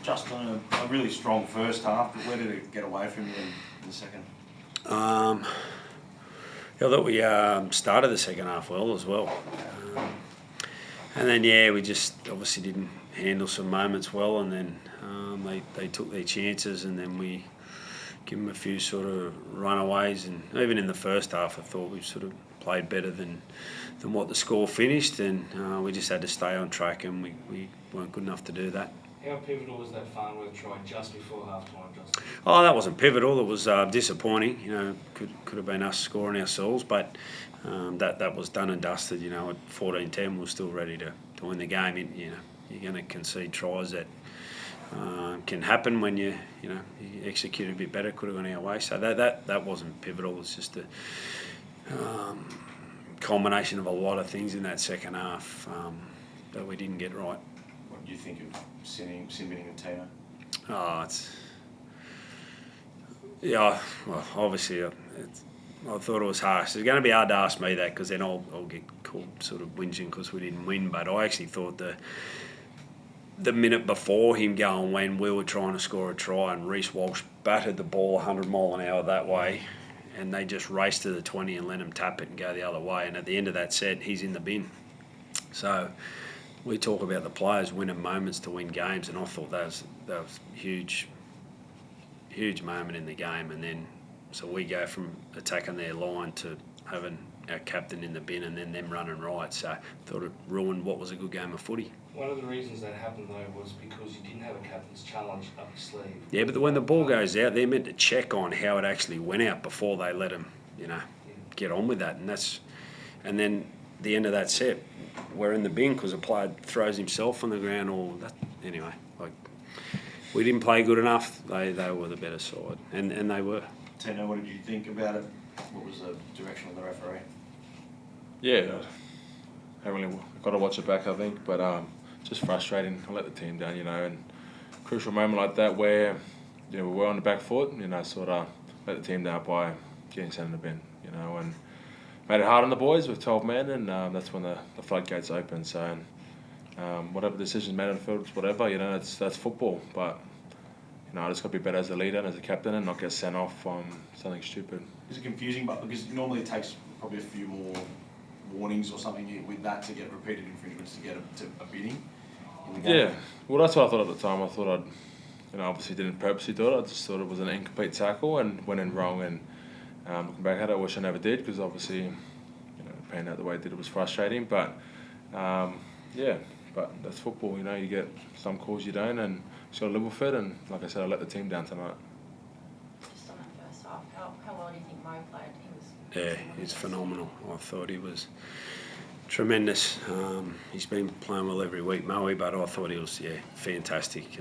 just on a really strong first half, but where did it get away from you in the second? I thought we started the second half well as well. And then, we just obviously didn't handle some moments well, and then they took their chances, and then we give them a few sort of runaways. And even in the first half, I thought we sort of played better than what the score finished, and we just had to stay on track, and we weren't good enough to do that. How pivotal was that Farnworth try just before half-time, Justin? Oh, that wasn't pivotal. It was disappointing. Could have been us scoring ourselves, but that was done and dusted. At 14-10, we were still ready to win the game. You're going to concede tries that can happen when you execute a bit better. Could have gone our way. So that wasn't pivotal. It's just a culmination of a lot of things in that second half that we didn't get right. What do you think of sinbin and Tino? Well, obviously, I thought it was harsh. It's going to be hard to ask me that, because then I'll get called sort of whinging because we didn't win. But I actually thought the minute before him going, when we were trying to score a try and Reece Walsh battered the ball 100 mile an hour that way, and they just raced to the 20 and let him tap it and go the other way. And at the end of that set, he's in the bin. So we talk about the players winning moments to win games, and I thought that was huge moment in the game. And then so we go from attacking their line to having our captain in the bin and then them running right. So I thought it ruined what was a good game of footy. One of the reasons that happened, though, was because you didn't have a captain's challenge up your sleeve. Yeah, but when the ball goes out, they're meant to check on how it actually went out before they let him, get on with that. And then the end of that set, we're in the bin because a player throws himself on the ground or that. Anyway, we didn't play good enough. They were the better side, and they were. Tino, what did you think about it? What was the direction of the referee? Yeah, I haven't really got to watch it back, I think, but just frustrating. I let the team down, and crucial moment like that where we were on the back foot, sort of let the team down by getting sent in the bin, and made it hard on the boys with 12 men, and that's when the floodgates open. So whatever decisions made on the field, whatever, that's football. But I just got to be better as a leader and as a captain and not get sent off on something stupid. Is it confusing? But because normally it takes probably a few more warnings or something with that to get repeated infringements to get a bidding in the game. Yeah, well, that's what I thought at the time. I thought obviously didn't purposely do it. I just thought it was an incomplete tackle and went in wrong. And looking back at it, I wish I never did, because obviously, it panned out the way it did. It was frustrating, but but that's football. You get some calls you don't, and you just got to live with it. And like I said, I let the team down tonight. Just on that first half, how well do you think Mo played? He's phenomenal. I thought he was tremendous. He's been playing well every week, Moe, but I thought he was fantastic.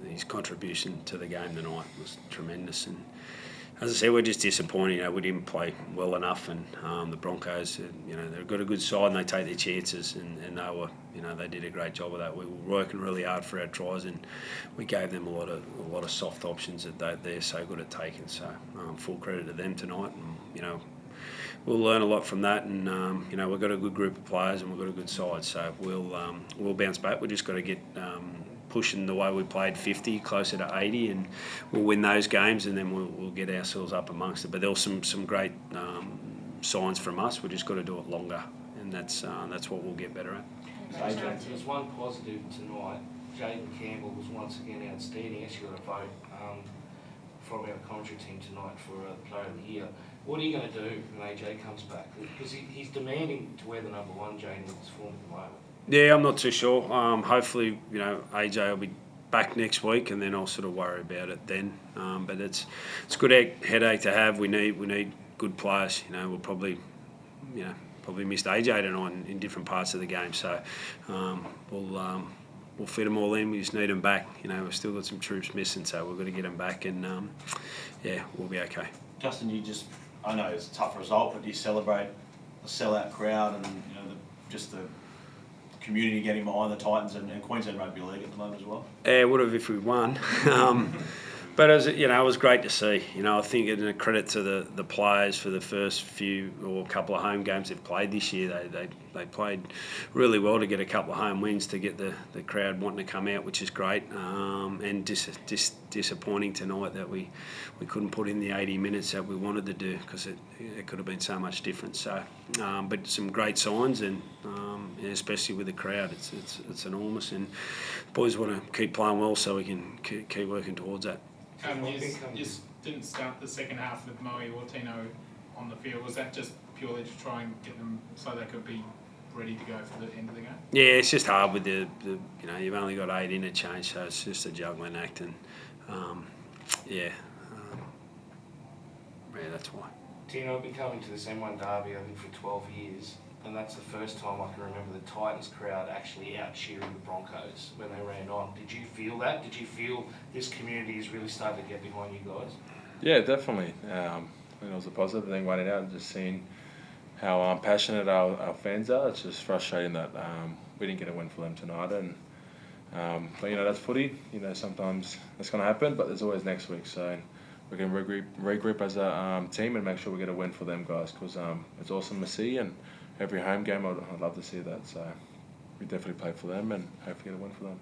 His contribution to the game tonight was tremendous. And as I said, we're just disappointed. We didn't play well enough, and the Broncos, they've got a good side and they take their chances, and they were, they did a great job of that. We were working really hard for our tries, and we gave them a lot of soft options that they're so good at taking. So full credit to them tonight, and we'll learn a lot from that. And we've got a good group of players and we've got a good side, so we'll bounce back. We just got to get pushing the way we played 50, closer to 80, and we'll win those games, and then we'll get ourselves up amongst it. But there was some great signs from us. We just got to do it longer, and that's what we'll get better at. There's one positive tonight. Jaden Campbell was once again outstanding. Actually got a vote from our commentary team tonight for Player of the Year. What are you going to do when AJ comes back? Because he's demanding to wear the number 1, Jaden, with his form at the moment. Yeah, I'm not too sure. Hopefully, AJ will be back next week, and then I'll sort of worry about it then. But it's a good headache to have. We need good players. We'll probably missed AJ tonight in different parts of the game. So we'll fit them all in. We just need them back. We've still got some troops missing, so we've got to get them back, and we'll be okay. Justin, I know it's a tough result, but do you celebrate a sellout crowd and just the community getting behind the Titans and Queensland Rugby League at the moment as well? Yeah, would have if we won. But it was great to see. I think it's a credit to the players for the first few or couple of home games they've played this year. They played really well to get a couple of home wins to get the crowd wanting to come out, which is great. And disappointing tonight that we couldn't put in the 80 minutes that we wanted to do, because it could have been so much different. So, but some great signs, and especially with the crowd, it's enormous. And the boys want to keep playing well so we can keep working towards that. You didn't start the second half with Moe or Tino on the field. Was that just purely to try and get them so they could be ready to go for the end of the game? Yeah, it's just hard with the you've only got 8 interchange, so it's just a juggling act, and that's why. Tino, I've been coming to this M1 derby, I think, for 12 years, and that's the first time I can remember the Titans crowd actually out cheering the Broncos when they ran on. Did you feel that? Did you feel this community is really starting to get behind you guys? Yeah, definitely. It was a positive thing running out and just seeing how passionate our fans are. It's just frustrating that we didn't get a win for them tonight. And but that's footy. Sometimes that's going to happen, but there's always next week. So we can regroup as a team and make sure we get a win for them guys, because it's awesome to see, and every home game I'd love to see that. So we definitely play for them and hopefully get a win for them.